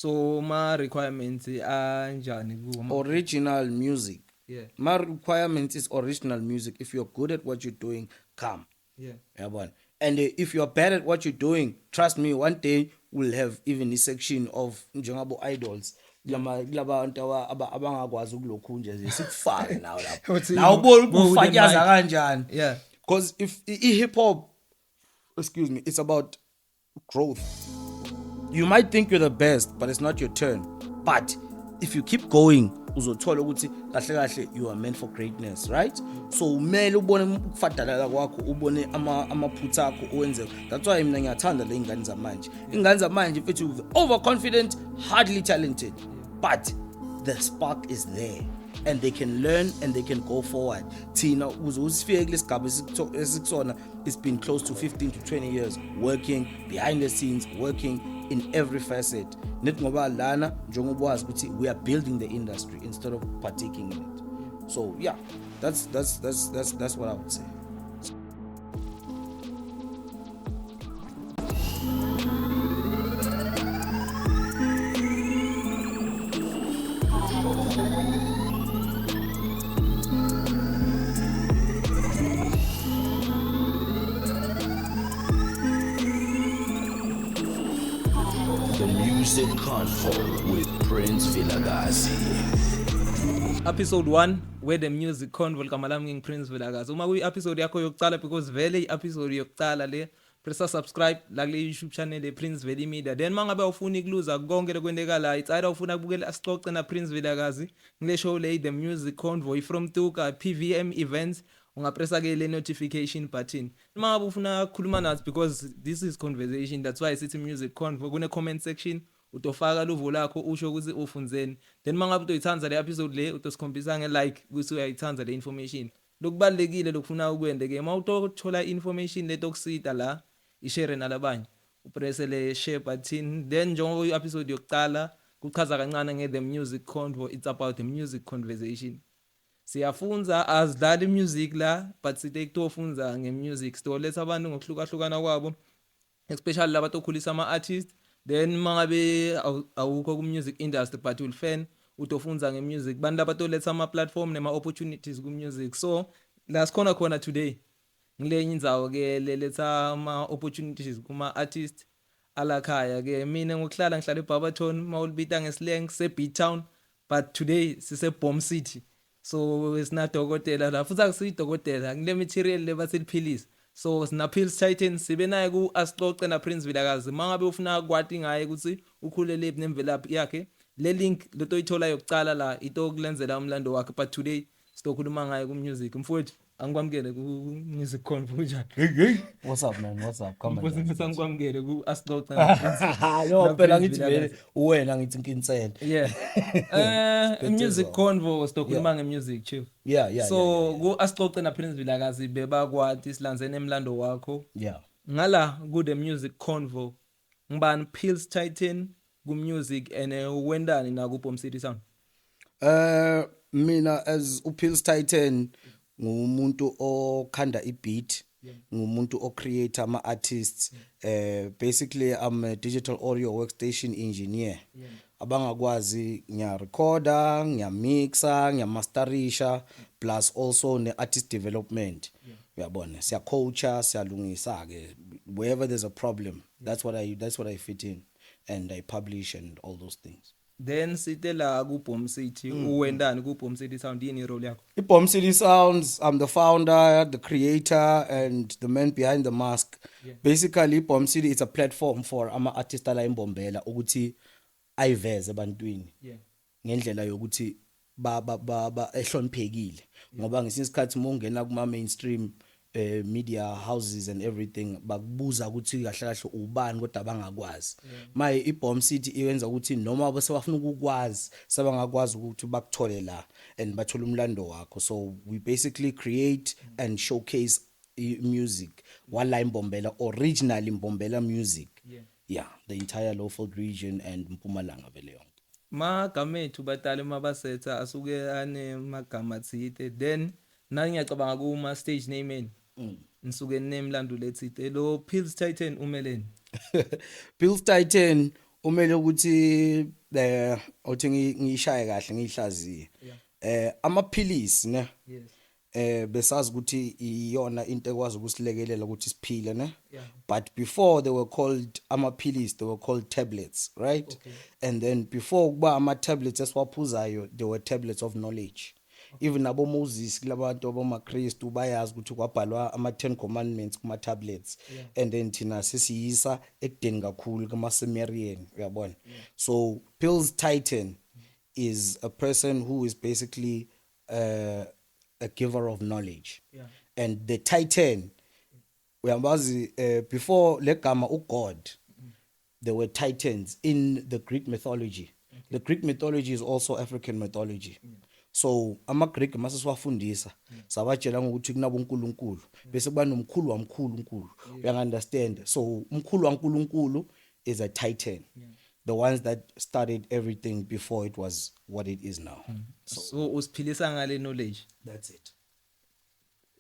So my requirements anjani kuma? Original music. Yeah. My requirement is original music. If you're good at what you're doing, come. Yeah. Yabona. And if you're bad at what you're doing, trust me, one day we'll have even a section of njengabo idols. Labantu abangakwazi ukulokhu nje sikufake nawo lapho. Uthi Nawu ubona go with the ukufayaza mic. kanjani. Yeah. Because if hip hop, excuse me, it's about growth. You might think you're the best, but it's not your turn. But if you keep going, uzothola ukuthi kahle kahle you are meant for greatness, right? So umele ubone ukufadalala kwakho, ubone amaphutha akho owenze. That's why mina ngiyathanda le ingane zamanje. Ingane zamanje mfethu overconfident, hardly talented, but the spark is there. And they can learn and they can go forward. Tina uzifike kulesigaba esikusona, it's been close to 15 to 20 years working behind the scenes, working in every facet. Net ngoba lana njengoba wazi ukuthi we are building the industry instead of partaking in it. So yeah, that's what I would say. The Music Convo with Prince Vilakazi. Episode 1 where the music convo ligama lami ngiprince Vilakazi. Uma kuyi episode yakho yokuqala because vele i-episode yokuqala le pressa subscribe la kule YouTube channel le Prince Veli Media. Then mangabe ufuna ikluza konke lekwendeka la, it's either ufuna ukubukela asixoxe na Prince Vilakazi ngile show le the music convo from Tuka PVM events, ungapressa ke le notification button. Noma ngabe ufuna ukukhuluma nathi because this is conversation, that's why sithi music convo. Kune comment section utofaka luvo lakho usho ukuthi ufunzeni. Then mangabe utoyithanza le episode le utosikhombisa nge-like ukuthi uyayithanza le information. Lokubalekile lokufuna ukwende ke mawutothola information letokusita la ishare nalabanye, upress le share button. Then njengoba i-episode yokuqala kuchaza kancane nge-the music convo, it's about the music conversation. Siyafunza asidlali music la, but sithe kutofunza nge-music. Sitoletha abantu ngokuhlukahlukana kwabo, especially laba tokhulisa ama-artist. Then mangabe awukho ku-music industry but ul fan, utofunza nge-music. Bantu laba toletha ama-platform nema-opportunities ku-music. So la sikhona khona today ngilenye indzawo ke leletha ama-opportunities kuma-artist alakhaya ke. Mina ngokuhlala ngihlala eBarberton, mawulibita nge-slang se-Beat Town, but today sise BombCity. So sinadokotela la, futhi akusidokotela ngile material le basiliphilisa. So sina PillzTitan, sibe naye ku asixoxe na Prince Vilakazi. Mangabe ufuna kwathi ngaye ukuthi ukhulele nemvelaphi yakhe, le link lotoyithola yokucala la itokulenzela umlando wakhe. But today sitokhuluma ngaye ku music. Mfowethu angikwamukele ku music convo njani? What's up man? What's up? Come on. Mfowethu angikwamukele ku asixoxe na Prince. No, phela ngithi vele wena ngithi nkinsela. Yeah. Music convo sitokhuluma nge-music chief. Yeah. So ku asixoxe na Prince Vilakazi bebakwathi silanzene emlando wakho. Yeah. Ngala ku the music convo ngibani PillzTitan ku music and wendani na ku BombCity Sound? Mina as PillzTitan ngumuntu okhanda ibeat, ngumuntu ocreate ama artists. Basically I'm a digital audio workstation engineer. Abangakwazi ngiya recorder, ngiya mixa, ngiya masterisha, plus also ne artist development. Uyabona, siya coacha, siyalungisa ke wherever there's a problem. That's what I fit in, and I publish and all those things. Then sitela ku BombCity uwendani ku BombCity Sound, yini role yakho? BombCity Soundz, I'm the founder, the creator, and the man behind the mask. Basically, BombCity is a platform for ama artists ala imbombela ukuthi ayiveze ebantwini ngendlela yokuthi ba ehloniphekile, ngoba ngesinye isikhathi mongena kuma mainstream media houses and everything bakubuza ukuthi kahle kahle ubani kodwa bangakwazi. Maye iBombCity iyenza ukuthi noma basebafuna ukukwazi sebangakwazi ukuthi bakuthole la and bathole umlando wakho. So we basically create and showcase music wala imbombela, original imbombela music. Yeah, the entire Lowveld region and Mpumalanga vele yonke. Magama ethu batale mabasetha asuke ane magama thite. Then nani ngiyacabanga kuma stage name eni nisuke nemlando lethite. Lo PillzTitan umeleni? PillzTitan umele ukuthi uthi ngiyishaye kahle ngihlaziye amaphilisi ne besazi ukuthi iyona into ekwazi ukusilekelela ukuthi siphile ne but before they were called amaphilisi they were called tablets right and then before kuba ama tablets esiwaphuzayo they were tablets of knowledge even abo Moses labantu abomaKristu bayazi ukuthi kwabhalwa ama 10 commandments kuma tablets and then thina sesiyisa ekudeni kakhulu kuma Sumerian uyabona so PillzTitan is a person who is basically a giver of knowledge and the Titan uyambazi before legama uGod there were titans in the Greek mythology the Greek mythology is also African mythology so ama Greek masesiwafundisa sabatshela ukuthi kunabo uNkulunkulu bese kuba nomkhulu wamkhulu uyanderstand so umkhulu waNkulunkulu is a titan the ones that started everything before it was what it is now so usiphilisa ngale knowledge that's it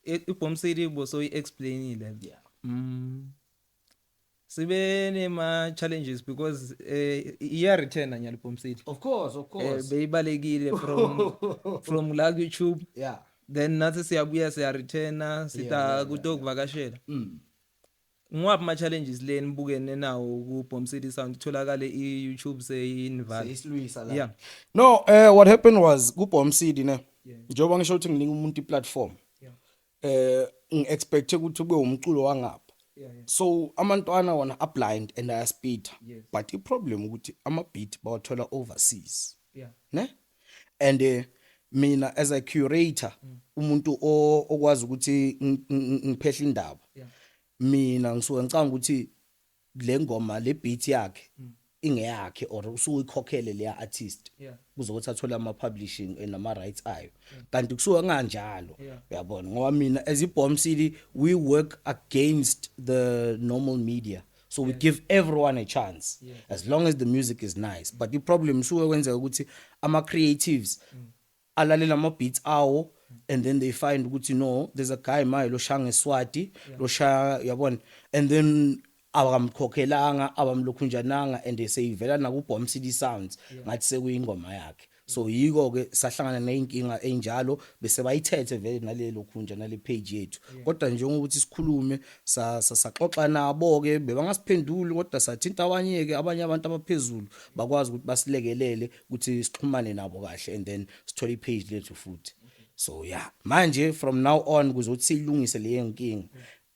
iBombCity boso explainile sibe nema challenges because iya return anya iBombCity of course beyibalekile from la YouTube then nathi siyabuya siya return sita kutokuvakashela ngwapi ma challenges le nibukene nawo kuBombCity Sound itholakale iYouTube seyinval no what happened was kuBombCity ne njengoba ngisho ukuthi nginika umuntu iplatform ngiexpect ukuthi kube umculo wangapha so amantwana wona blind and I speed but the problem ukuthi ama beat bawathola overseas ne and mina as a curator umuntu okwazi ukuthi ngiphehla indaba mina ngisuka ngicanga ukuthi le ngoma le beat yakhe ingeyakhe or usuyikhokhele le artist kuzokuthi athola ama publishing nama rights ayo kanti kusuka kanjalo uyabona ngoba mina as iBombCity we work against the normal media so we give everyone a chance as long as the music is nice but the problem suke kwenzeka ukuthi ama creatives alalela ama beats awo and then they find ukuthi no there's a guy maye lo shanga Siswati lo shaya yabona and then abakamkhokhelanga abamlokhunjananga and seyivela na kuBombCity Soundz ngathi sekuyingoma yakhe so yiko ke sahlangana neinkinga enjalo bese bayithethe vele nalelo khunja nale page yethu kodwa nje ukuthi sikhulume saxoxa nabo ke bebangasiphenduli kodwa sathinta abanye abantu abaphezulu bakwazi ukuthi basilekelele ukuthi sixhumane nabo kahle and then sithole ipage lethu futhi so manje from now on kuzothi silungise le nkinga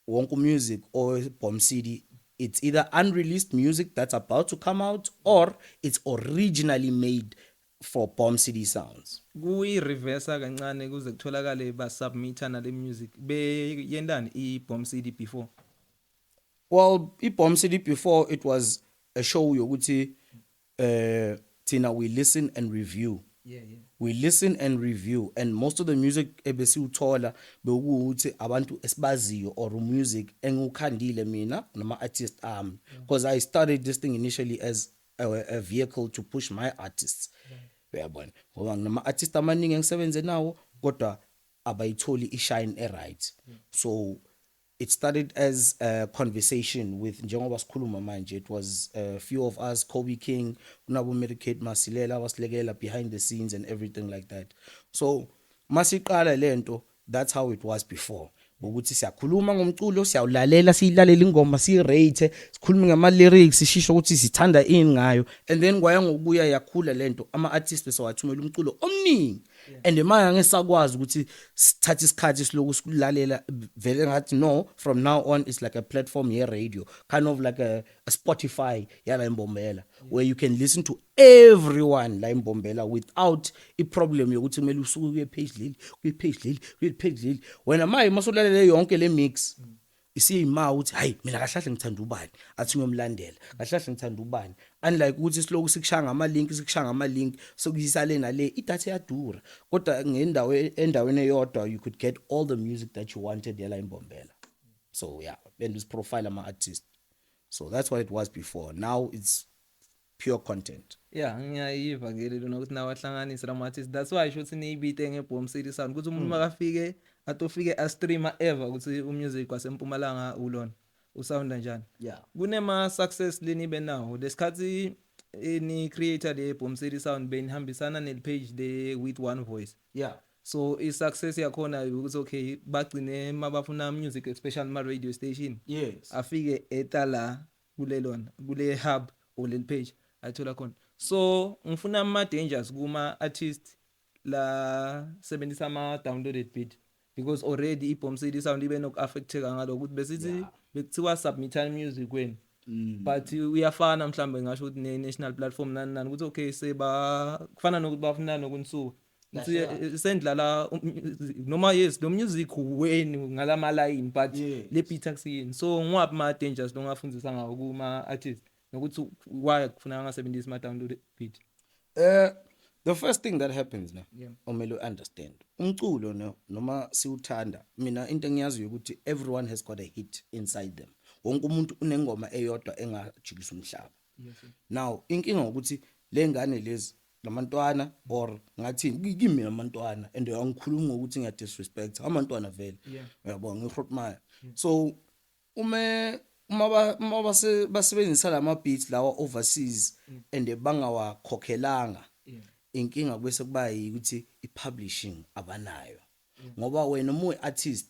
wonke music or BombCity it's either unreleased music that's about to come out or it's originally made for BombCity Soundz. Kuyi reverse kancane kuze kutholakale ba submitter na le music beyendani iBombCity before. Well, iBombCity before it was a show yokuthi tina we listen and review. We listen and review and most of the music ebesi uthola bekuthi abantu esibaziyo or music engukhandile mina nama artist because I started this thing initially as a vehicle to push my artists uyabona ngoba nama artist amaningi engisebenze nawo kodwa abayitholi ishine right so it started as a conversation with njengoba sikhuluma manje it was a few of us Kobe King kunabo Medicate Masilela wasilekelela behind the scenes and everything like that so masiqala lento that's how it was before ukuthi siyakhuluma ngomculo siyawulalela siyilalela ingoma sirate sikhuluma ngama lyrics sisho ukuthi sithanda ini ngayo and then kwaya ngokubuya yakhula lento ama artists besawathumela umculo omningi and manje ngesakwazi ukuthi sithathe isikhathi siloku sikulalela vele ngathi no from now on it's like a platform ye radio kind of like a Spotify yala imbombela where you can listen to everyone la imbombela without a problem yokuthi kumele usuke kuye page leli wena maye masolalela yonke le mix isiyima uthi hayi mina kahlahle ngithanda ubani athi ngiyomlandela kahlahle ngithanda ubani unlike ukuthi siloku sikushanga ama link sokuyisale nale idatha yadura kodwa endaweni eyodwa you could get all the music that you wanted yala imbombela so then this profile ama artist so that's what it was before now it's pure content ngiyayiva ngeke nokuthi nawahlanganisa ama artists that's why shothi niyibite ngeBombCity Sound ukuthi umuntu makafike atofike a streamer ever ukuthi umusic waseMpumalanga ulona usounda njani kunema success lenibe nawo lesikhathi ni creator le BombCity Sound benihambisana nel page le with one voice. Yeah. So I success yakhona ukuthi okay bagcine mabafuna music especially ma radio station. Yes. Afike etala kulelona kule hub or le page athola khona. So ngifuna ama dangers kuma artist la sebenzisa ama downloaded beat because already iBombCity Sound ibe nok affecteka ngaloko ukuthi besithi bekuthiwa submit music kweni. But uyafana mhlambe ngasho ukuthi ne national platform nani ukuthi okay seba kufana nokuthi bafuna nokunsuku sendlala noma yes lo music weni ngalama line but le beat akusiyini so ngwapi ma dangers longafundzisa ngawo kuma artist nokuthi why kufuna ngasebenzisa ma download beat. The first thing that happens now omelo understand umculo noma siuthanda mina into engiyaziyo ukuthi everyone has got a hit inside them wonke umuntu unengoma eyodwa engajikisa umhlaba. Now inkinga ukuthi le ngane lezi lamantwana or ngathini kimi lamantwana and angikhulumi ngokuthi ngiya disrespect amantwana vele uyabona ngihotmaya so uma basebenzisa lama beats lawa overseas and bangawakhokhelanga inkinga bese kuba ukuthi ipublishing abanayo ngoba wena umu artist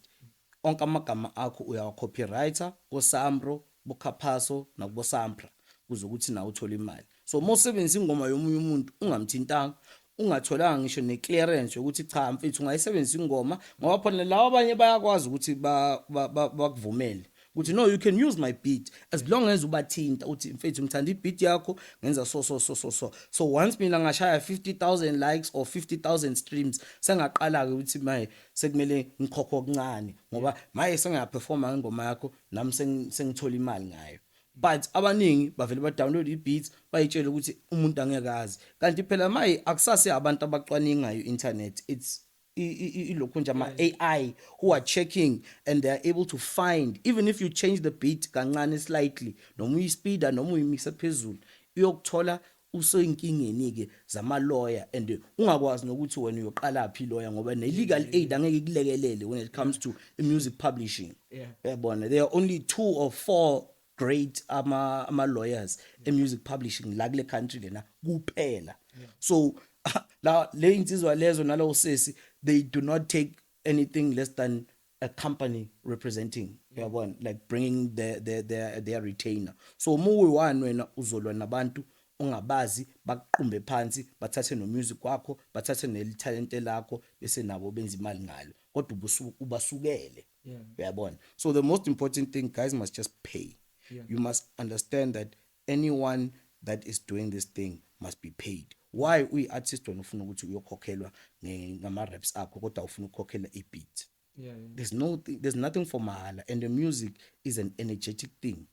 onke amagama akho uyawa copywriter koSambro boKhapaso nakuboSampra kuzokuthi nawe uthola imali. So mosebenzisa ingoma yomunye umuntu ungamthintanga ungatholanga ngisho neclearance ukuthi cha mfethu ungayisebenzisa ingoma ngoba phela lawa abanye bayakwazi ukuthi bakuvumele ukuthi no you can use my beat as long as ubathinta uthi mfethu ngithanda ibeat yakho ngenza so once mina ngashaya 50,000 likes or 50,000 streams sengaqala ke ukuthi maye sekumele ngikhokho okuncane ngoba maye sengaperforma ngengoma yakho nami sengithola imali ngayo. But abaningi bavele ba download ibeats bayitshela ukuthi umuntu angeke azi kanti phela maye akusase abantu abacwaningayo internet it's ilokho nje ama AI who are checking and they are able to find even if you change the beat kancane slightly noma uyispeeda noma uyimixa phezulu uyokuthola usoyinkingeni ke zama lawyer and ungakwazi nokuthi wena uyoqala phi lawyer ngoba ne legal aid angeke ikulekelele when it comes to music publishing. Yabona there are only 2 or 4 great ama lawyers in music publishing la kule country lena kuphela. So la le insizwa lezo nalo sesi they do not take anything less than a company representing yabona like bringing their retainer. So muwe one wena uzolwa nabantu ungabazi bakuqumbe phansi bathathe no music wakho bathathe ne talent lakho bese nabo benza imali ngalo kodwa ubasukele yabona. So the most important thing guys must just pay. You must understand that anyone that is doing this thing must be paid. Why we artists when ufuna ukuthi uyokhokhelwa ngama raps akho kodwa ufuna ukukhokhela i beat. There's nothing for mahala and the music is an energetic thing.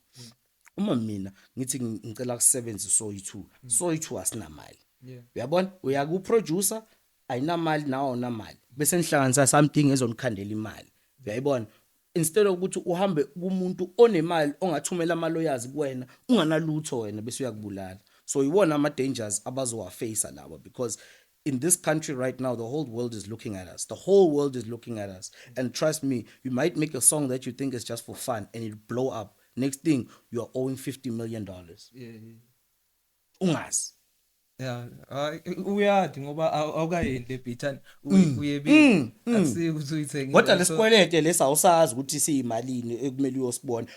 Uma mina ngithi ngicela kusebenza so2 asinamali. Uyabona uyaku producer ayinamali nawo namali bese nihlanganisa something ezongikhandela imali. Uyayibona instead of ukuthi uhambe kumuntu onemali ongathumela ama lawyers kuwena unganalutho wena bese uyakubulala. So iwona ama dangers abazowa face labo because in this country right now the whole world is looking at us. The whole world is looking at us and trust me you might make a song that you think is just for fun and it blow up. Next thing you are owing $50 million. Ungazi. Uyathi ngoba awukayendi leBitan uyebi asikuthi uyithengile kodwa lesikwelete lesa awusazi ukuthi siyimalini ekumele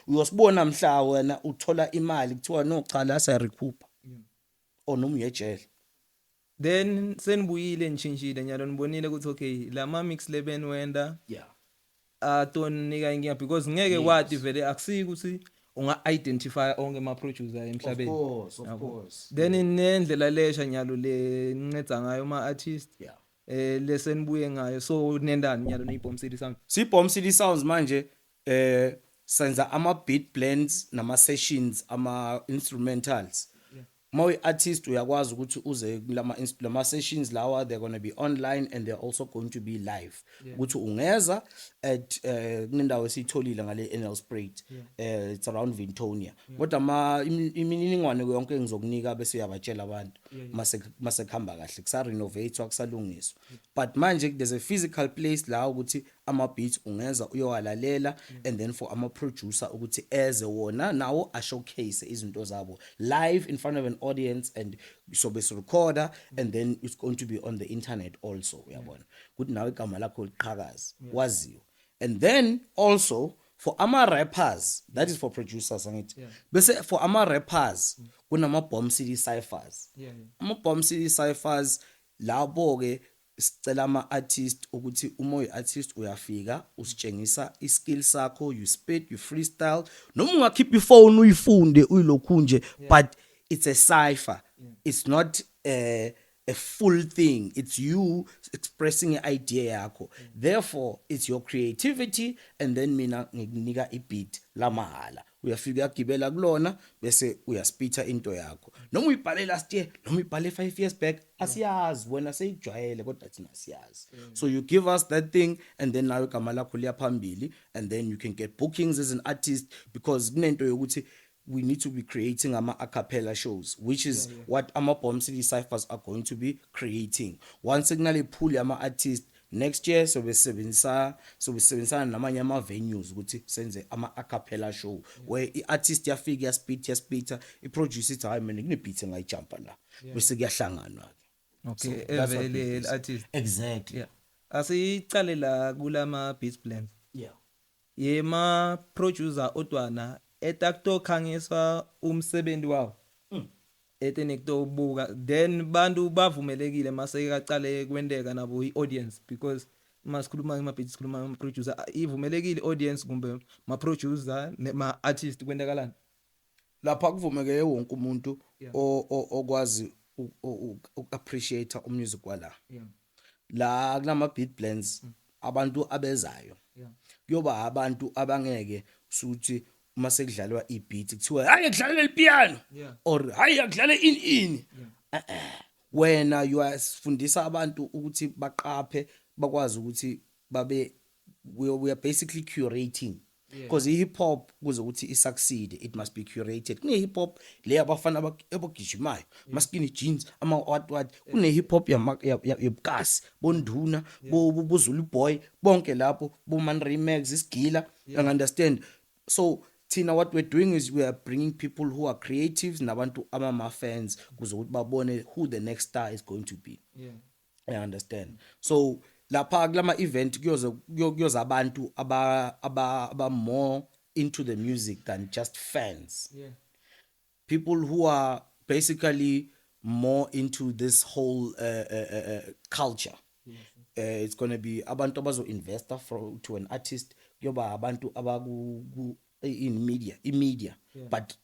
uyosibona mhla wena uthola imali kuthiwa no cha la sayarecoup noma uyejele. Then senibuyile nishintshile nyalo nibonile ukuthi okay lama mix leben wenda atonika inkinga because ngeke wathi vele akusiki ukuthi unga identify onke ama producer emhlabeni. Of course. Then inendlela lesha nyalo le nceda ngayo ama artist lesenibuye ngayo so nendani nyalo neBombCity Soundz. SiBombCity Soundz manje senza ama Beatblendz nama sessions ama instrumentals. Mawe artist uyakwazi ukuthi uze lama sessions lawa they're going to be online and they're also going to be live ukuthi ungeza at kunendawo esitholile ngale Nelspruit it's around Vintonia kodwa imininingwane yonke ngizokunika bese uyabatshela abantu mase khamba kahle kusa renovate akusalungiswa but manje there's a physical place la ukuthi ama beats ungenza uyowalalela and then for ama producer ukuthi eze wona nawo a showcase izinto zabo live in front of an audience and so bese recorder and then it's going to be on the internet also uyabona ukuthi nawe igama lakho liqhakaza waziwe and then also for ama rappers that is for producers angithi bese for ama rappers kunama BombCityCypherz ama BombCityCypherz labo ke sicela ama artist ukuthi uma uyi artist uyafika usitshengisa iskill sakho you spit you freestyle noma ungakhipha iphone uyifunde uyilokhu nje but it's a cipher it's not a full thing it's you expressing an idea yakho therefore it's your creativity and then mina ngikunika ibeat la mahala uyafika uyagibela kulona bese uyaspitha into yakho noma uyibhale last year noma uyibhale 5 years back asiyazi wena seyijwayele kodwa thina asiyazi so you give us that thing and then nawe igama lakho liya phambili and then you can get bookings as an artist because kunento yokuthi we need to be creating ama a cappella shows which is what ama BombCityCypherz are going to be creating once kunale pool ama artists next year so besebenzisana namanye ama venues ukuthi senze ama a cappella show where I artist yafika yaspita I produce it hayi mina ngine beat engayijumpa la bese kuyahlanganwa okay evele artist exactly asicale la kulama Beatblendz yema producer odwana etakto khangisa umsebenzi wawo etenekto ubuka then bantu bavumelekile mase kaqale kwendeka nabo iaudience because masikhuluma ngama beats sikhuluma ngama producer ivumelekile audience kumbe ma producer nema artist kwendekalana lapha kuvumeke wonke umuntu okwazi appreciate umusic wala la kunama Beatblendz abantu abezayo kuyoba abantu abangeke suthi uma sekudlalwa ibeat kuthiwa hayi akudlalela ipiano or hayi akudlale in wena you are fundisa abantu ukuthi baqaphe bakwazi ukuthi babe we are basically curating because hip hop kuze ukuthi I succeed it must be curated kune hip hop le abafana abagijimayo maskini jeans ama what kune hip hop yabukasi bonduna bozulu boy bonke lapho bo man remix isigila you understand so Tina, what we're doing is we are bringing people who are creatives nabantu ama fans kuze ukuthi babone who the next star is going to be I understand so lapha kulama event kuyoza abantu aba more into the music than just fans people who are basically more into this whole culture it's going to be abantu abazo investor to an artist kuyoba abantu abaku in media but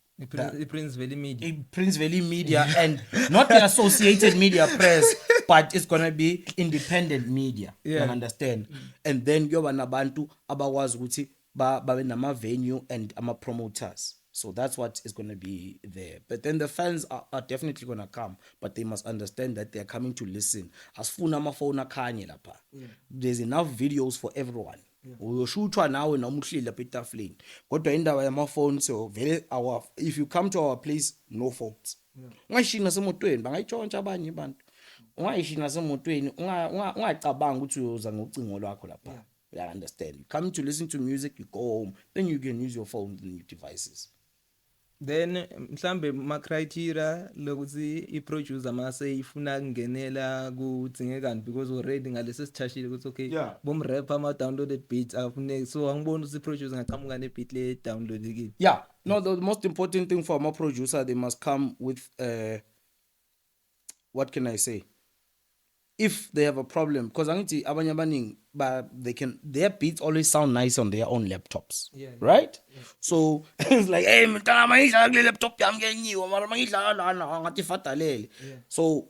Prince Valley Media and not the associated media press but it's going to be independent media you understand and then kuyoba nabantu abakwazi ukuthi babe nama venue and ama promoters so that's what is going to be there but then the fans are definitely going to come but they must understand that they are coming to listen asifuna amafoni akhanye lapha there's enough videos for everyone uyoshuthwa nawe noma uhleli lapha etafuleni kodwa indaba yama phones so vele if you come to our place no phones ungashina semotweni bangayitshontsha abanye abantu ungayishina semotweni ungacabanga ukuthi uyoza ngocingo lwakho lapha you understand you come to listen to music you go home then you can use your phone and your devices then mhlambe ma criteria lokuthi I producer mase ifuna kungenela kudzingekani because already ngalesi sithashile ukuthi okay bom rapper ama downloaded beats afune so angibona ukuthi producer ngaqhamuka ne beat le downloadekile no the most important thing for my producer they must come with what can I say if they have a problem because angithi abanye abaningi their beats always sound nice on their own laptops right so it's like hey mntana mangidlala kule laptop yami ngenyiwa mara mangidlala lana ngathi fadalele so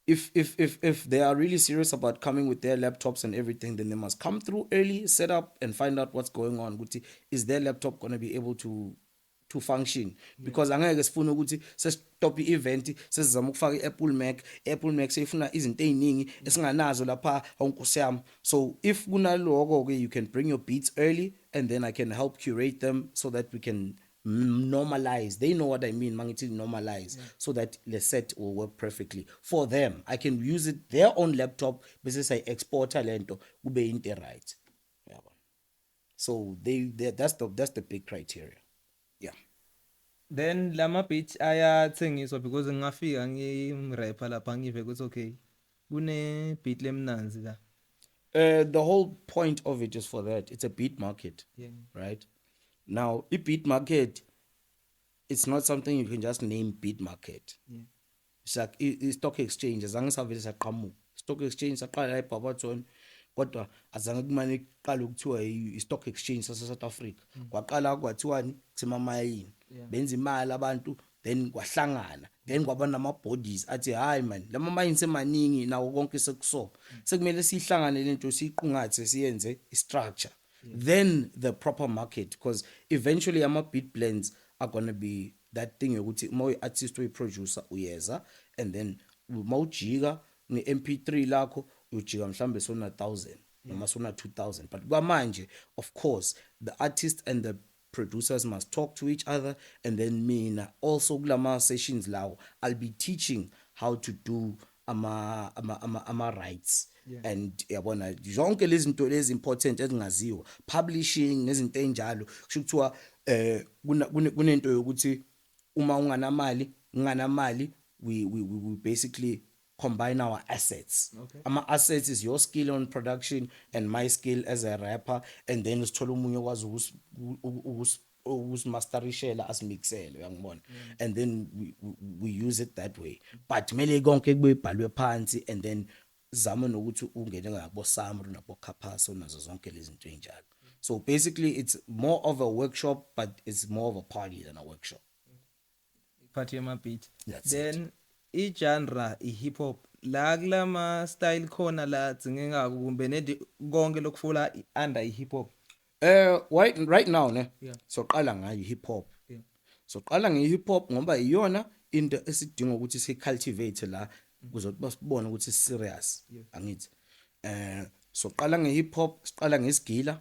if they are really serious about coming with their laptops and everything then they must come through early set up and find out what's going on ukuthi is their laptop going to be able to function because angeke sifuna ukuthi sesitop ievent sesizama ukufaka iApple Mac seyifuna izinto eziningi esinganazo lapha onkusi yami so if kunaloko ke you can bring your beats early and then I can help curate them so that we can normalize. They know what I mean, mangithi normalize, so that the set will work perfectly for them. I can use it their own laptop, bese I export lento kube into right. Yabo. So that's the big criteria. Yeah. Then lama beat ayathengiswa because ngingafika ngimrapper lapha ngive ukuthi okay kune beat lemnanzi la. The whole point of it is for that. It's a beat market, right? Now, a beat market, it's not something you can just name beat market. It's like stock exchange. Azange savele saqhamuka. Stock exchange saqala la eBarberton, kodwa azange kumane kuqala ukuthiwa i-stock exchange sase-South Africa. Kwaqala kwathiwani kusemamayini. Benza imali abantu, then kwahlangana. Then kwaba nama-bodies athi hayi man lama mines emaningi nawo konke sekuso sekumele sihlangane lento siqungathe siyenze i-structure, then the proper market, because eventually ama-Beatblendz are going to be that thing yokuthi uma uyi-artist uyi-producer uyeza, and then mawujika ne-MP3 lakho uyujika mhlambe sona 1000 noma sona 2000, but kwamanje of course the artist and the producers must talk to each other, and then mina also kulama sessions lawo I'll be teaching how to do ama rights, and yabona zonke lezi zinto lezi important ezingaziwa, publishing nezinto enjalo kusho kuthiwa kunento yokuthi uma unganamali we basically combine our assets. Ama assets is your skill on production and my skill as a rapper, and then sithola umunye okwazi ukusmasterishela asimixele uyangibona, and then we use it that way, but mele konke kube ibhalwe phansi, and then zama nokuthi ungene ngabo Samru nabo Kaphaso nazo zonke lezi zinto enjalo. So basically it's more of a workshop, but it's more of a party than a workshop. Party yama beat. That's then i-genre i-hip hop la kulama style khona la dzingeka kumbe nedi konke lokufula under i-hip hop. Right now ne, so qala ngayo hip hop. So qala nge-hip hop ngoba iyona into esidinga ukuthi si-cultivate la kuzothi basibone ukuthi serious angithi. So qala nge-hip hop, siqala ngesigila.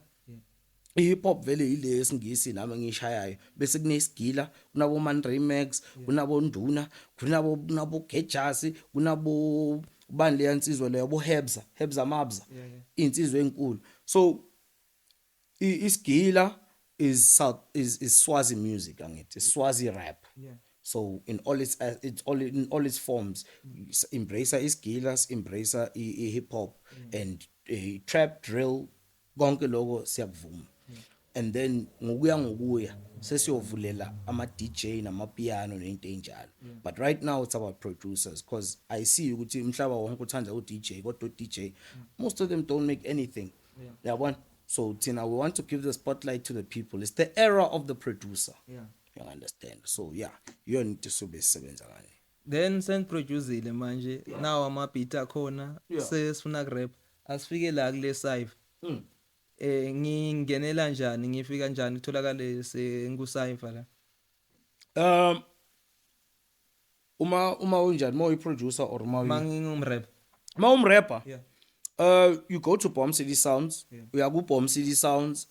I-hip hop vele ile esingisi nami ngishayayo bese kunesigila, kunabo Man Remax, kunabo Nduna, kunabo Gejasi, kunabo bani leyansizwa leyo bo Hebza Mabza, insizwe enkulu. So isigila is Swazi music angithi, Swazi rap. So in all its forms, embrace isgilas, embrace hip hop, and trap, drill, konke lokho siyakuvuma. And then ngokuya sesiyovulela ama DJ nama piano nento enjalo. But right now it's about producers, because I see ukuthi umhlaba wonke uthanda u DJ, kodwa DJ most of them don't make anything. So Tina, we want to give the spotlight to the people. It's the era of the producer. You understand? So yeah, you need to sebenza kanje. Then send producile manje now ama beat akhona sesifuna rap asifike la kule cypher. Ngingenela njani ngifika njani itholakale sengu-cypher la uma unjani, uma uyi-producer or mangingumrap umrapper, you go to BombCity Soundz, uya ku BombCity Soundz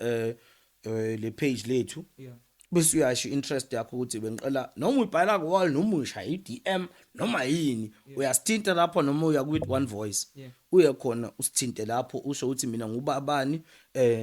le page lethu, bese uyasho interest yakho ukuthi bengiqala noma ubhala ku-wall noma ushaya i-DM noma yini, uyasithinta lapho noma uya ku One Voice, uye khona usithinte lapho usho ukuthi mina ngubabani,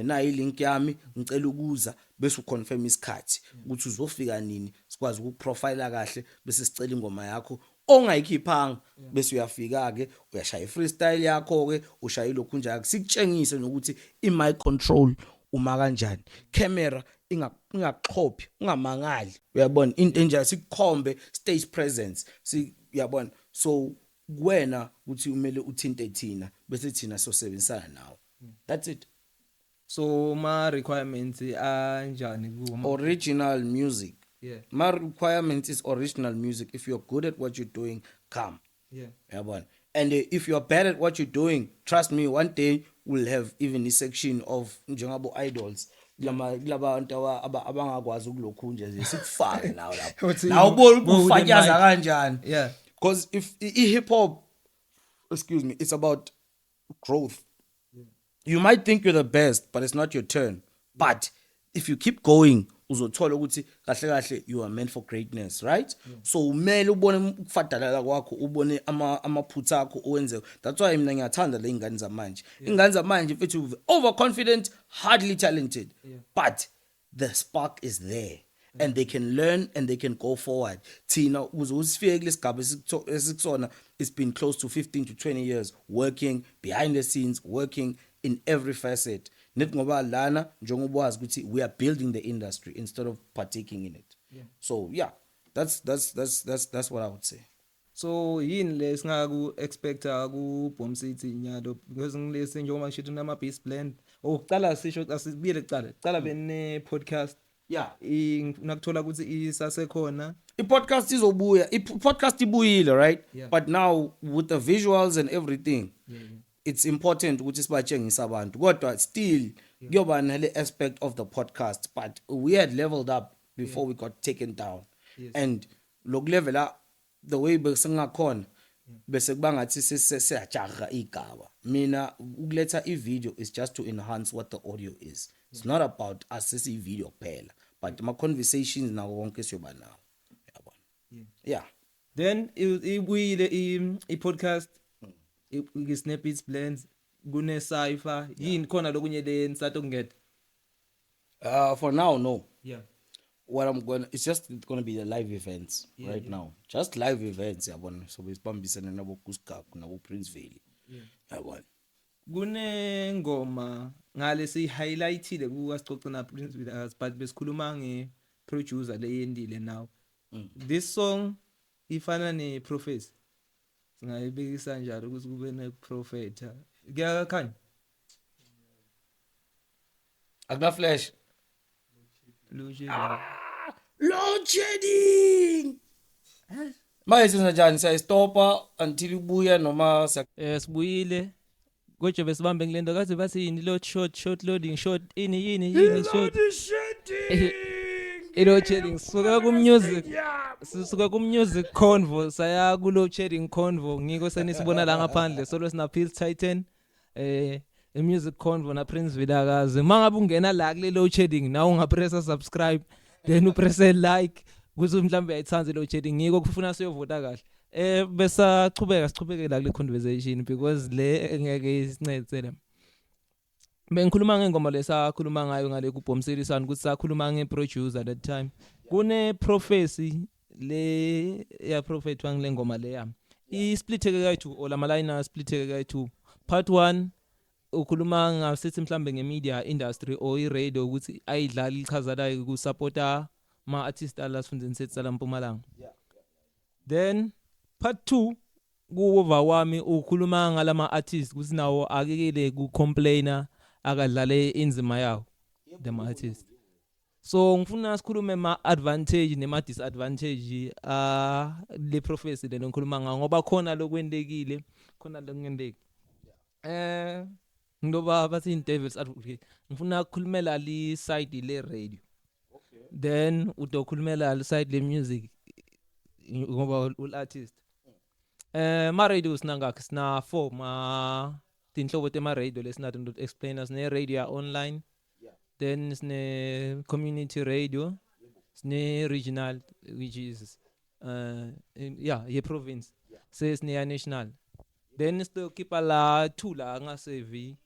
nayi link yami ngicela ukuza, bese uconfirm isikhathi ukuthi uzofika nini, sikwazi ukuprofile kahle, bese sicela ingoma yakho ongayikhiphanga, bese uyafika ke uyashaya freestyle yakho ke ushaya lokhu njalo, sikutshengise nokuthi i-mic control uma kanjani, camera ingaxhophi, ungamangali, uyabona into enjalo, sikukhombe stage presence, uyabona. So wena uthi umele uthinte thina bese thina sosebenzisana nawe. That's it. So ma requirements anjani kuma original music. My requirement is original music. If you're good at what you're doing, come. Yabona. And if you're bad at what you're doing, trust me, one day we'll have even a section of njengabo idols. Labantu abangakwazi ukulokhu nje sikufake nawo lapho. Nawo ukufakaza kanjani? Because if hip hop, it's about growth. You might think you're the best, but it's not your turn. But if you keep going, uzothola ukuthi kahle kahle you are meant for greatness, right? So umele ubone ukufadalala kwakho, ubone amaphutha akho owenze. That's why mina ngiyathanda le ingane zamanje. Ingane zamanje mfethu overconfident, hardly talented, but the spark is there. And they can learn and they can go forward. Thina uzusifike kulesigaba esikusona, it's been close to 15 to 20 years working behind the scenes, working in every facet. Net ngoba lana njengoba wazi ukuthi we are building the industry instead of partaking in it. So yeah, that's what I would say. So yini lesingaku expecta ku BombCity nyalo because ngilese njengoba ngisho unama Beatblendz oqala sisho asibiyele kuqala bene podcast. Yeah, nakuthola ukuthi isasekhona i-podcast izobuya, i-podcast ibuyile, right? Yeah. But now with the visuals and everything, it's important ukuthi sibatshengise abantu. Kodwa still kuyoba nale aspect of the podcast, but we had leveled up before we got taken down. And loku level up the way besingakhona bese kuba ngathi siyajaga igaba. Mina ukuletha i-video is just to enhance what the audio is. It's not about us sisi video kuphela, but my conversations nawo wonke siyoba nawo. Yeah. Then ibuyile i-podcast i-snap Beatblendz kune Cypher yini khona lokunye le nsato kungeta. For now, no. Yeah. What it's just gonna be the live events right now. Just live events, yabona. So besibambisene nabo Kuskaku nabo Prince Valley. Yabona. Kune ngoma ngale si highlightile kuwasicoca na Prince Vilakazi but besikhuluma nge producer leyendile now. This song ifana ne Prophecy. Singayibekisa njalo ukuthi kube ne prophet. Kuyakhanya. Akuna flash. Load shedding. Manje senza njani siyayistopa until ibuya noma Sibuyile. Goje besibambe ngilendo kathi bathi yini load short loading short yini short. Load shedding suka ku music. Sisuka ku music convo saya ku load shedding convo ngiko senisibona la ngaphandle solo sina PillzTitan music convo na Prince Vilakazi. Mangabe ungena la kule load shedding na ungapressa subscribe then upresse like kuze mhlambe ayithanze load shedding ngiko kufuna siyovota kahle. Besa sichubeke la kule conversation because le ngeke isincede. Bengikhuluma ngengoma lesakhuluma ngayo ngale ku BombCity Soundz ukuthi sakhuluma ngeproducer at that time. Kune Prophecy le ya prophet wangile ngoma le yami. I splitteke kayi2 ola malina splitteke kayi2. Part 1 ukhuluma ngasithi mhlambe ngemedia industry or iradio ukuthi ayidlala ichazalayo ku supporta ma artist alasifundeni sethu salampumalanga. Then part 2 kuwova wami ukhuluma ngalama artists ukuthi nawo akekele ku complainer akadlale inzima yawo the artist. So ngifuna sikhulume ma advantage nema disadvantage le Prophecy le ngikhuluma ngayo ngoba khona lokwendekile khona lokungendeki. Ngoba bathi in devil's advocate ngifuna ukukhulumela li side le radio. Then udokhulumela li side le music ngoba ul artist. Ma radio sinangakho sina 4 ma tinhlobo tema radio lesinathi ndo explain us ne radio online. Then sine community radio, sine regional which is ye province. Says ne national. Then still keep la 2 la ngase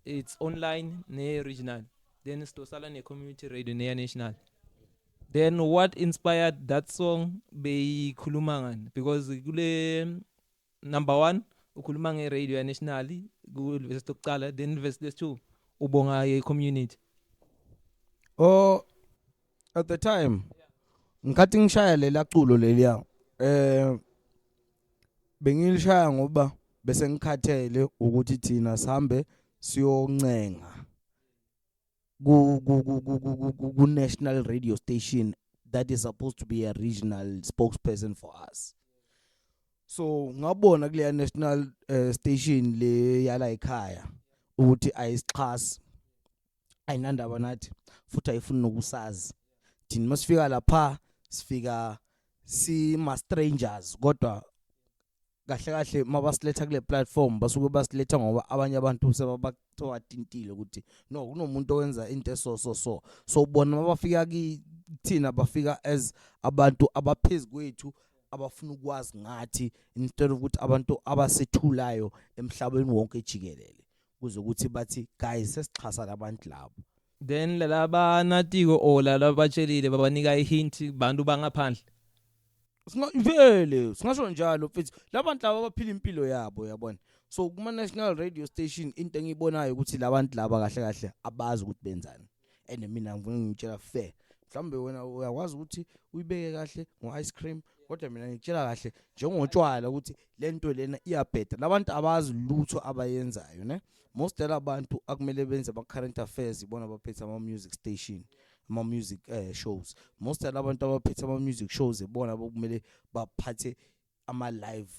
it's online ne regional. Then still sala ne community radio ne national. Then what inspired that song be khulumangan because kule number 1 ukhuluma nge radio nationally ku verse tokuqala then verse 2 ubonga ye community. Oh, at the time ngikathi ngishaya lela culo leliya bengilishaya ngoba bese ngikhathele ukuthi thina sihambe siyoncenga ku national radio station that is supposed to be a regional spokesperson for us. So ngabona kule national station le yala ekhaya ukuthi ayisichasi ayinandaba nathi futhi ayifuni nokusazi. Thina masifika lapha sifika si ma strangers kodwa kahle kahle mabasiletha kule platform basuke basiletha ngoba abanye abantu sebabatintile ukuthi no kunomuntu owenza into so bona mabafika kithina bafika as abantu abaphezulu kwethu abafuna ukwazi ngathi instead of ukuthi abantu abasethulayo emhlabeni wonke jikelele kuze ukuthi bathi guys sesixhasa labantu labo. Then laba natiko o laba batshelile babanika ihint bantu bangaphandle. Singasho njalo mfethu labantu laba baphila impilo yabo yabona. So kuma national radio station into engiyibonayo ukuthi labantu laba kahle kahle abazi ukuthi benzani. And mina ngifuna ngitshela fair. Mhlambe wena uyakwazi ukuthi uyibeke kahle ngo-ice cream kodwa mina ngitshela kahle njengotshwala ukuthi lento lena iyabheda labantu abazi lutho abayenzayo ne most labantu akumele benze ama current affairs ibona baphethe ama music station ama music shows most labantu abaphethe ama music shows ibona bokumele baphathe ama live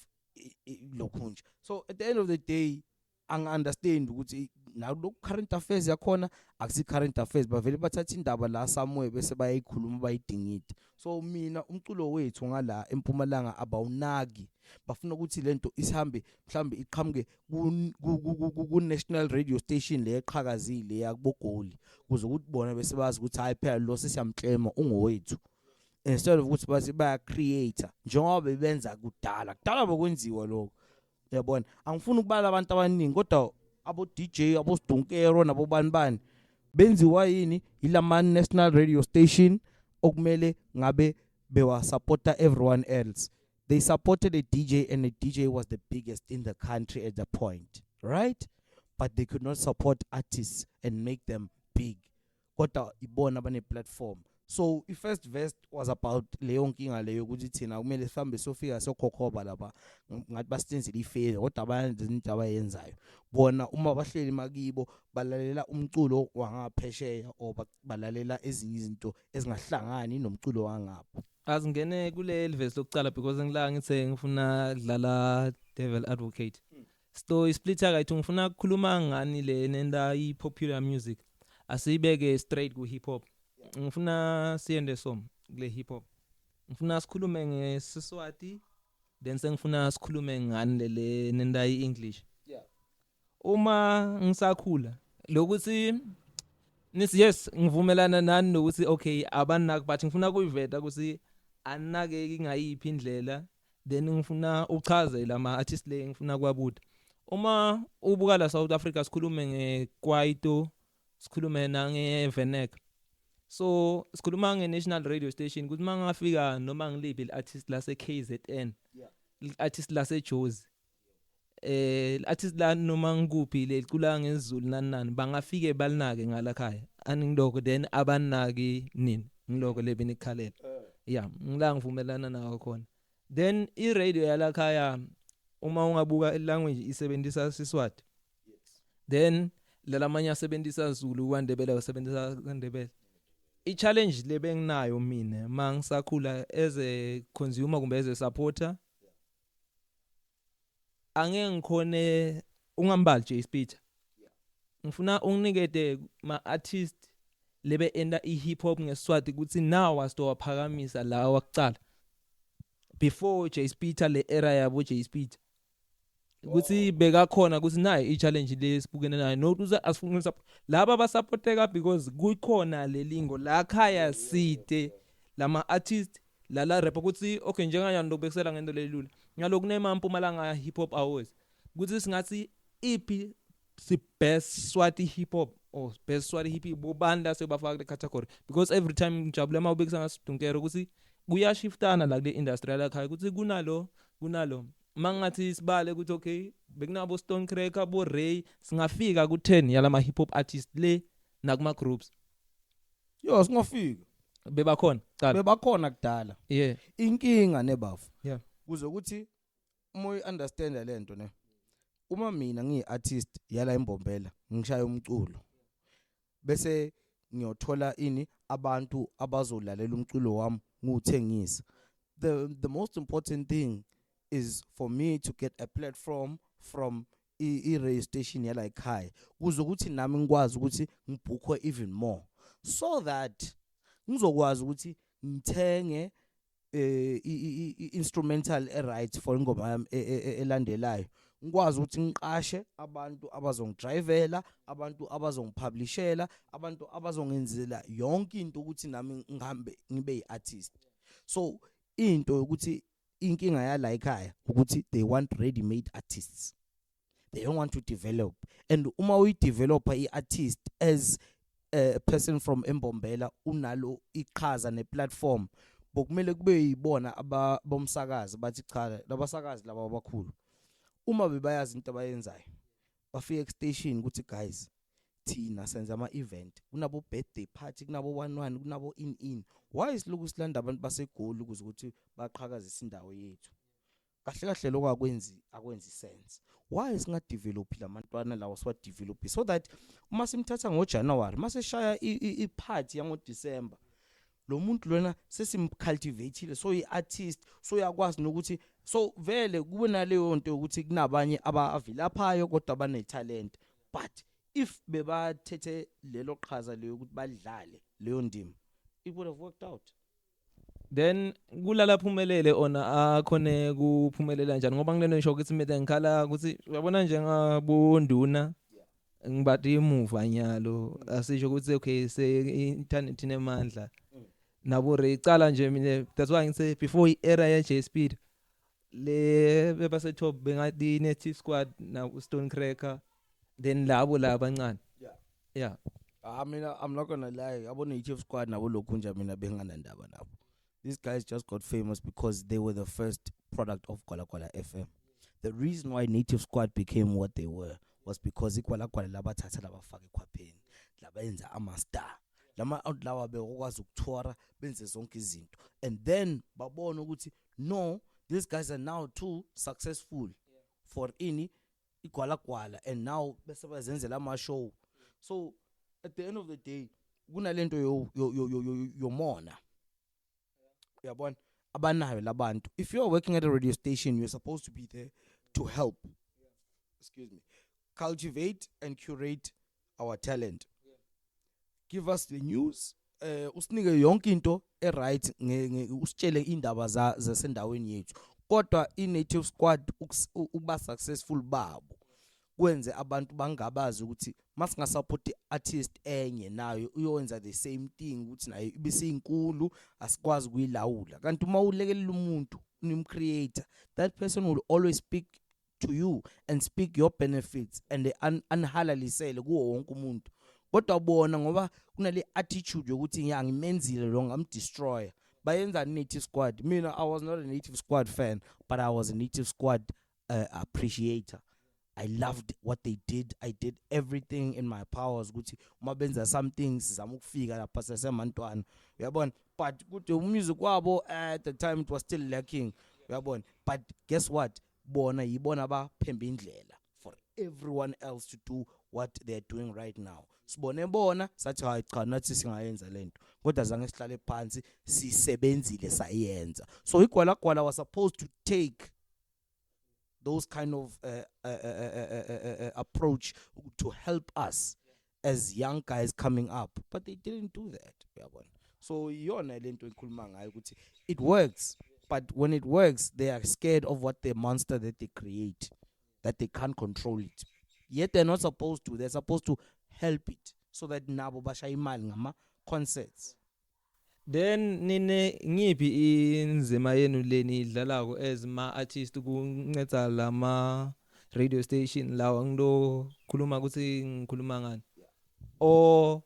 lokhunje. So at the end of the day angi-understand ukuthi nalokhu current affairs yakhona akusi current affairs bavele bathatha indaba la somewhere bese bayikhuluma bayidingide. So mina umculo wethu ngala eMpumalanga abawunaki bafuna ukuthi lento isihambe mhlambe iqhamuke ku national radio station le eqhakazile yakubogoli kuze ukuthi bona bese bazi ukuthi hayi phela lo sesiyamklema ungowethu instead of ukuthi bathi baya creator njengoba bebenza kudala bakwenziwa lokho. Yabona angifuni ukubala abantu abaningi kodwa abo DJ abo Sidunkero nabo bani benziwa yini ilama national radio station okumele ngabe bewa supporta everyone else. They supported a DJ and the DJ was the biggest in the country at the point, right? But they could not support artists and make them big. Kodwa ibona bane platform. So the first verse was about leyo nkinga leyo ukuthi thina kumele sihambe sofika sokhokhoba lapha ngathi basitenzile ifezo kodwa abantu izinto abayenzayo bona uma bahleli makibo balalela umculo wangaphesheya o balalela ezinye izinto ezingahlangani nomculo wangapha. Azingene kule verse lokucala because ngila ngithe ngifuna dlala devil advocate. So isplitter kayithi ngifuna ukukhuluma ngani le nenda I popular music asibeke straight ku hip hop. Ngifuna siyende som kule hip hop. Ngifuna sikhulume ngeSiswati then sengifuna sikhulume ngani le nenda iEnglish. Yeah. Uma ngisakhula lokuthi yes ngivumelana nani nokuthi okay abanaki but ngifuna kuyiveta ukuthi anake ingayiphi indlela then ngifuna uchazela ama artists le ngifuna kwabuda. Uma ubuka la South Africa sikhulume ngeKwaito sikhulume nange Venek. So sikhuluma nge-national radio station kuthi mangafika noma ngiliphi artist la se-KZN artist la se-Jozi artist la noma ngikuphi le cula ngesiZulu nani bangafike balinake ngalakhaya aningiloko then abanaki nini ngiloko lebenikhalela yeah ngila ngivumelana nawo khona. Then i-radio yalakhaya uma ungabuka i-language isebenzisa Siswati then lalamanye asebenzisa Zulu kwaNdebele usebenzisa kwaNdebele. I-challenge lebenginayo mina mangisakhula as a consumer kumbe as a supporter angeke ngikhone ungambali J Speed. Ngifuna unginikete ma artist lebe enda i-hip hop ngeSiswati ukuthi now wasitowaphakamisa la wakucala before J Speed le era yabo J Speed ukuthi beka khona ukuthi nayi i-challenge lesibukene nayo nokuthi asifuna laba basupporteka because kukhona lelingo la khaya side lama artist la rap ukuthi okay njenganyani lokubekisela ngento lelula ngalokho neMpumalanga hip hop awards ukuthi singathi ipi si best Swati hip hop or best Swati hip hop bobanda sebafaka le category because every time ngijabule mawubekisa ngasidunkero ukuthi kuyashiftana la kule industry la khaya ukuthi kunalo mangathi sibale ukuthi okay bekunabo Stone Cracker bo Ray singafika ku10 yalama hip hop artists le nakuma groups yo singafika bebakhona kudala yeah inkinga nebafu yeah kuze ukuthi uma uunderstand lento ne uma mina ngiyi-artist yala eMbombela ngishaya umculo bese ngiyothola ini abantu abazolalela umculo wami nguthengisa. The most important thing is for me to get a platform from i-radio station yala ekhaya kuze ukuthi nami ngikwazi ukuthi ngibhukhwe even more so that ngizokwazi ukuthi ngithenge instrumental right for ingoma yami elandelayo ngikwazi ukuthi ngiqashe abantu abazongidrivela abantu abazongipublishela abantu abazongenzela yonke into ukuthi nami ngihambe ngibe yiartist. So into ukuthi inkinga yala ekhaya ukuthi they want ready made artists, they don't want to develop. And uma we develop i-artist as a person from Embombela unalo iqhaza neplatform bokumele kube yibona bomsakazi bathi cha labasakazi laba abakhulu uma bebayazi into abayenzayo bafika station ukuthi guys thina senza ama event kunabo birthday party kunabo 11 kunabo in why isiluku silanda abantu basegoli ukuze ukuthi baqhakazisa indawo yethu kahle kahle lokho akwenzi sense. Why singa develop lamantwana lawo siwa develop so that uma simthatha ngoJanuary maseshaya iparty yango December lo muntu lona sesimcultivateile so iartist so yakwazi nokuthi so vele kube naleyo nto ukuthi kunabanye abavilaphayo kodwa bane talent, but if bebathethe lelo qhaza leyo ukuthi badlale leyo ndima it would have worked out. Then kulala phumelele ona akhone kuphumelela njani ngoba ngileno ngisho ukuthi mina ngikhala ukuthi uyabona njengabonduna ngibathi emuva nyalo asisho ukuthi okay se internet inemandla nabo recala nje mina that's why ngise before i-era ya J Speed le bebase top bengathi native squad na Stone Cracker then labo la abancane yeah I mean I'm not gonna lie abo native squad nabo lokhu nje mina bengana ndaba nabo. These guys just got famous because they were the first product of Kwala Kwala FM. The reason why Native Squad became what they were was because Kwala Kwala labathatha labafaka ekhwapheni labenza ama-star lama outlawa bekwazi ukuthwara benze zonke izinto and then babona ukuthi no these guys are now too successful for ikwala kwala and now bese bazenzela ama show. So at the end of the day kunalento yomona yabona abanayo labantu. If you are working at a radio station you're supposed to be there to help cultivate and curate our talent. Give us the news usinike yonke into right usitshele indaba zasendaweni yethu kodwa i-Native Squad uba successful babo kwenze abantu bangabazi ukuthi masinga support artist enye nayo uyowenza the same thing ukuthi nayo ibisinkulu asikwazi kuyilawula kanti uma ulekelela umuntu creator that person will always speak to you and speak your benefits and unhalalisele kuwo wonke umuntu kodwa bona ngoba kunale attitude yokuthi ngiyangimenzile lo ngamdestroy bayenza Native Squad. Mina I was not a Native Squad fan but I was a Native Squad appreciator. I loved what they did. I did everything in my powers ukuthi uma benza something sizama ukufika lapha sesemantwana uyabona but ukuthi music wabo at the time it was still lacking uyabona but guess what bona yibona abaphemba indlela for everyone else to do what they're doing right now. Sibone bona sathi hayi cha nathi singayenza lento kodwa zange sihlale phansi sisebenzile sayenza. So ikwala kwala was supposed to take those kind of approach to help us as young guys coming up but they didn't do that uyabona. So yona lento enkhuluma ngayo ukuthi it works but when it works they are scared of what the monster that they create that they can't control it yet they're not supposed to, they're supposed to help it so that nabo basha imali ngama concerts. Then nine ngiphi inzima yenu leni idlalako as ma artist kunceda lama radio station lawa ngilo khuluma ukuthi ngikhuluma ngani o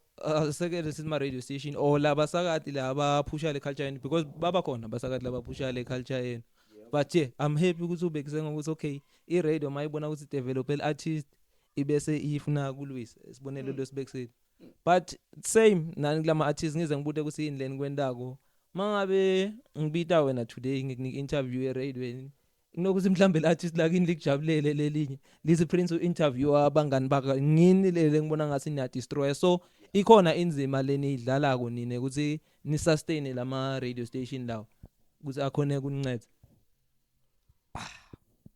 sekele sima radio station o laba sakati laba phusha le culture yenu because baba khona basakati laba phusha le culture yenu but yeah I'm happy ukuthi ubekise ngokuthi okay I radio mayibona ukuthi develop artist ibese ifuna kulwisa sibonelo lo sibekisile but same nani kulama artists ngize ngibude ukuthi yini leni kwendako mangabe ngibita wena today ngikunika interview eradioweni nginokuthi mhlambe le artist lakini likujabulele lelinye lise prince interview abangani baka ngini lele ngibona ngathi niya destroy so ikhona inzima leni idlalako nine ukuthi ni sustain lama radio station lawo ukuthi akhone kuninceda.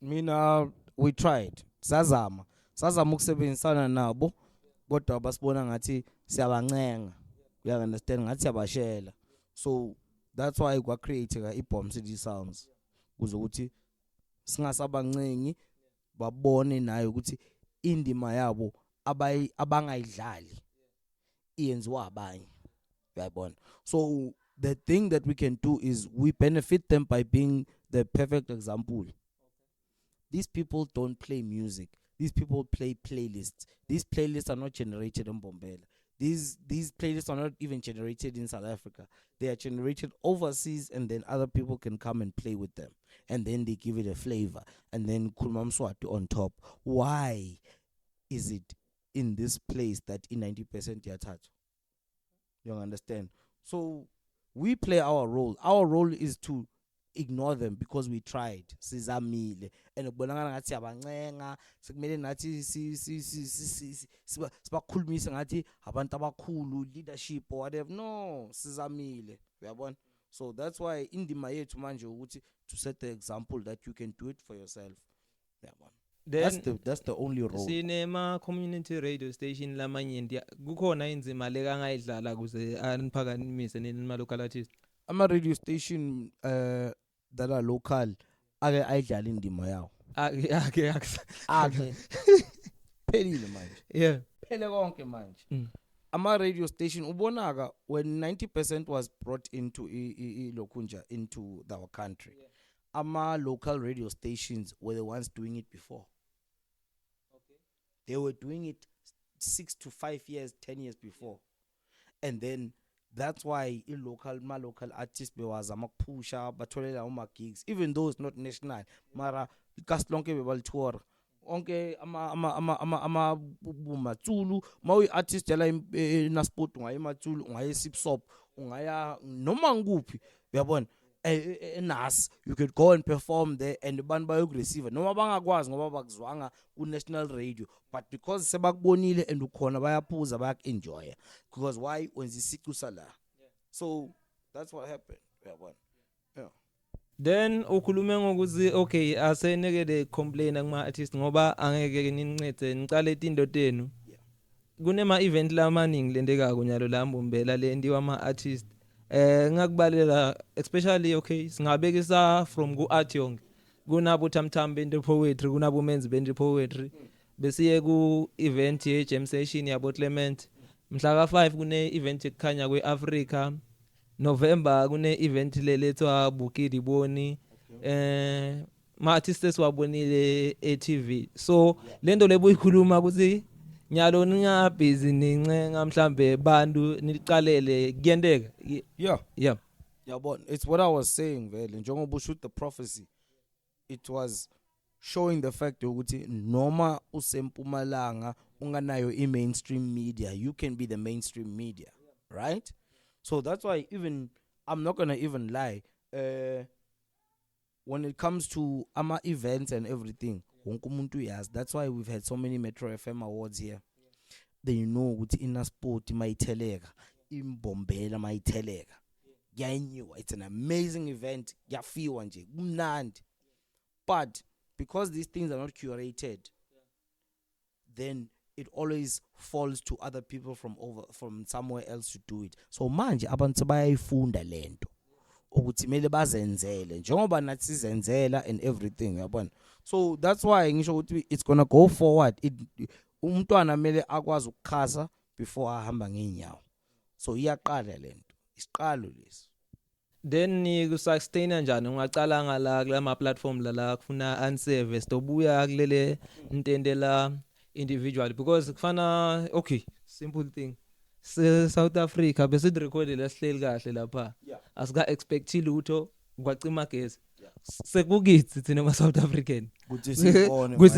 Mina we tried sazama ukusebenzisana nabo kodwa basibona ngathi siyabancenga, you understand, ngathi siyabashela. So That's why kwa create BombCity Soundz kuze ukuthi singasabancengi babone nayo ukuthi indima yabo abangayidlali iyenziwa abanye. Uyabona? So the thing that we can do is we benefit them by being the perfect example. These people don't play music. These people play playlists. These playlists are not generated in Bombela. These playlists are not even generated in South Africa. They are generated overseas, and then other people can come and play with them. And then they give it a flavor. And then Kulmam Swati on top. Why is it in this place that in 90% yathathu? You understand? So we play our role. Our role is to ignore them because we tried. Sizamile and ukubonakala ngathi abancenga sekumele nathi sibakhulumisa ngathi abantu abakhulu leadership or whatever. No, sizamile. Uyabona? So that's why indima yethu manje ukuthi to set the example that you can do it for yourself. Uyabona? That's the only role. Sinema community radio station lamanye kukhona inzima leka ngayidlala kuze aniphakamise nima local artist. Ama radio station that are local ake ayidlala indima yawo. Ake Phelile manje. Yeah. Phele konke manje. Ama radio station ubonaka when 90% was brought into lokunja into our country. Yeah. Ama local radio stations were the ones doing it before. Okay. They were doing it 6 to 5 years, 10 years before. And then that's why my local artists bewazama kupusha batholela uma gigs, even though it's not national. Mara kaslonke bebalitour. Onke ama Matsulu, mawi artist yala na sport ungaye Matsulu, ungaye Sipsop, ungaya noma nguphi. Uyabona? Nas, you could go and perform there and abantu bayokreceive noma bangakwazi ngoba bakuzwanga ku national radio, but because sebakubonile and ukhona bayaphuza bayakenjoy because why wenza isicu sala. So that's what happened. Uyabona? Yeah. Then ukhulume ngokuthi okay asenekele complain kuma artist ngoba angeke nincede nicale into tenu. Kunema event lamaningi lendekako nyalo la Mbombela lendiwa ama artist. Ngakubalela especially okay singabekisa from ku art yonke kunabo Tamtambe into poetry kunabo menzi bende poetry besiye ku event ye jam session yabo Clement mhla ka 5 kune event ekhanya kwe Africa November kune event lelethwa Bukidi Boni ma artists wabonile e-TV so lento lebuyikhuluma ukuthi nyalo ningabhizi nincenga mhlambe bantu niqalele kuyendeka. Yeah. But it's what I was saying vele njengoba ushoot the prophecy, it was showing the fact ukuthi noma usempumalanga unganayo i-mainstream media, you can be the mainstream media, right? So that's why even I'm not gonna even lie, when it comes to ama events and everything, that's why we've had so many Metro FM awards here. They know ukuthi ina sport mayitheleka, imbombela mayitheleka. Yanyuwa, it's an amazing event. Yafiwa nje, kumnandi. But because these things are not curated, then it always falls to other people from somewhere else to do it. So manje abantu bayayifunda lento. Ukuthi mele bazenzele njengoba nathi sizenzela and everything yabona. So that's why ngisho ukuthi it's gonna go forward. Umntwana mele akwazi ukukhasa before ahamba ngenyawo. So iyaqala lento. Isiqalo lesi. Then ni kusustain kanjani ungacala ngala kulama platform la kufuna unservice tobuya kulele intendela individual because kufana okay simple thing South Africa bese record lesihleli kahle lapha asika expect lutho kwacima gesi sekukithi thina ma South African kuthi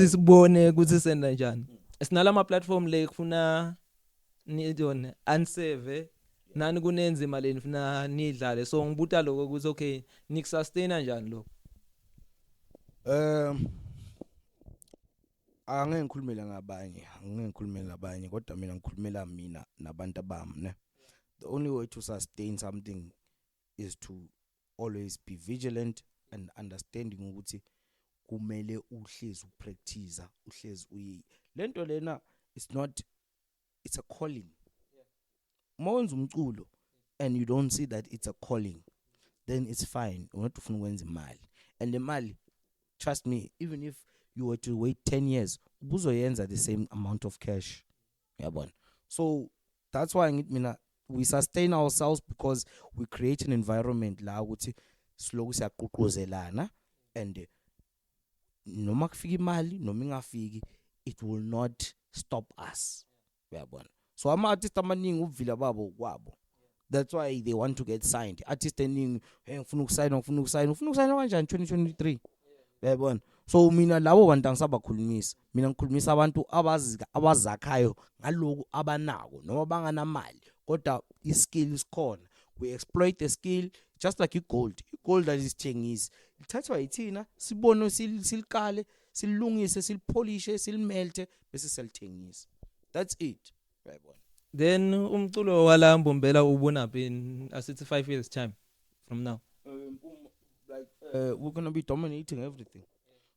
sibone kuthi senda njani sinalama platform le kufuna nidone unserve nani kunenzima leni funa nidlale so ngibuta lokho ukuthi okay nikusustain kanjani lokho angeke ngikhulumele ngabanye kodwa mina ngikhulumela mina nabantu abami ne. The only way to sustain something is to always be vigilant and understanding ukuthi kumele uhlezi upractice uhlezi lento lena it's a calling. Mawuyenza umculo and you don't see that it's a calling, then it's fine. Ungatufuna ukwenza imali. And the mali, trust me, even if you were to wait 10 years, ubuzoyenza the same amount of cash. Yabona. So that's why we sustain ourselves because we create an environment la ukuthi siloku siyaqhuqhuzelana, and noma kufika imali noma ingafiki, it will not stop us. Yabona. So ama-artist amaningi ubuvila babo kwabo. That's why they want to get signed. Artist eningi ngifuna ukusayina kanjani 2023. Yabona. So mina labo bantu angisabakhulumisa. Mina ngikhulumisa abantu abazakhayo ngaloku abanako noma banganamali, kodwa iskill isikhona. We exploit the skill just like igold. Igold alisithengisi. Lithathwa yithina, sibone silikale, silungise, silipolishe, silimelte bese silithengisa. That's it. Yabona. Then umculo wala Mbombela ubonaphi in asithi 5 years time from now? We're going to be dominating everything.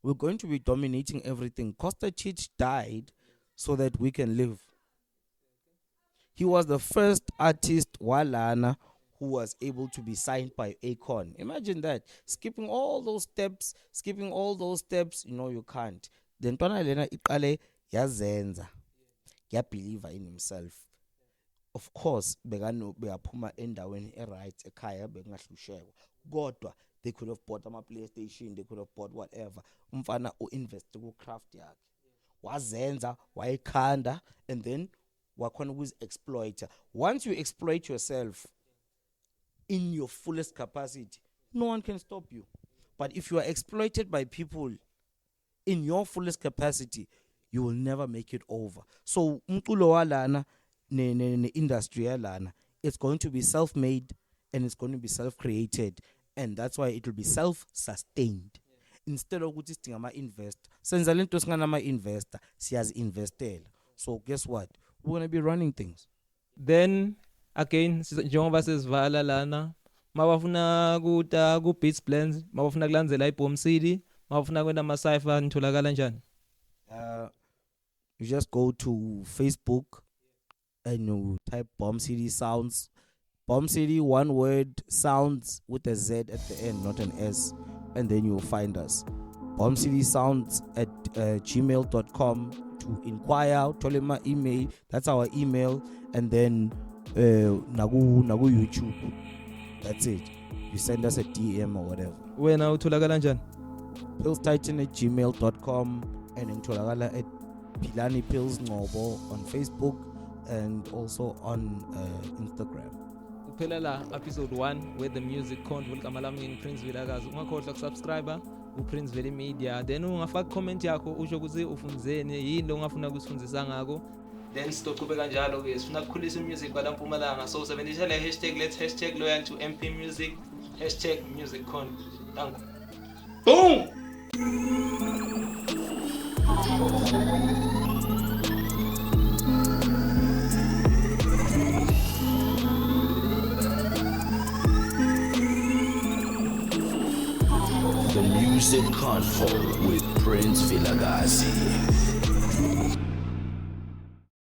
We're going to be dominating everything. Costa Chich died so that we can live. He was the first artist walana who was able to be signed by Akon. Imagine that. Skipping all those steps, you can't. Then Twana Lena iqale yazenza. Ya believer in himself. Of course, beyaphuma endaweni right ekhaya bengahlushekwa. Kodwa they could have bought a PlayStation, they could have bought whatever. Umfana invest ku craft yakhe. Wazenza, wayikhanda, and then wakhona ukuzi-exploiter. Once you exploit yourself in your fullest capacity, no one can stop you. But if you are exploited by people in your fullest capacity, you will never make it over. So umculo walana ne industry yalana, it's going to be self-made and it's going to be self-created, and that's why it will be self-sustained. Instead of ukuthi sidinga ama-investor, senza lento singana ama-investor, siyazi-investela. So guess what? We're going to be running things. Then again njengoba sesivala lana, mabafuna kuta ku Beatblendz, mabafuna kulandzela iBombCity, mabafuna kwenda ama-cypher nitholakala njani? You just go to Facebook and you type BombCity Soundz. BombCity, one word, Soundz with a Z at the end, not an S. And then you'll find us. BombCityCypherz at gmail.com to inquire, tell my email. That's our email. And then nagu YouTube. That's it. You send us a DM or whatever. Wena utholakala njani? PillzTitan at gmail.com and then tholakala at Pilani Pills Ngobo on Facebook and also on Instagram. Uphela la episode 1 where the music count welcome alami Prince Vilakazi. Ungakhohlwa kusubscribe uPrince Veli Media, then ungafaka comment yakho usho ukuthi ufundzeni yini ongafuna kusifundisa ngako. Then sizoqhubeka kanjalo ke sifuna ukukhulisa music kwala Mpumalanga, so sebenzisa le hashtag, let's hashtag loyal to MP Music, hashtag music con. Thank you. Boom. The Music Convo with Prince Vilakazi.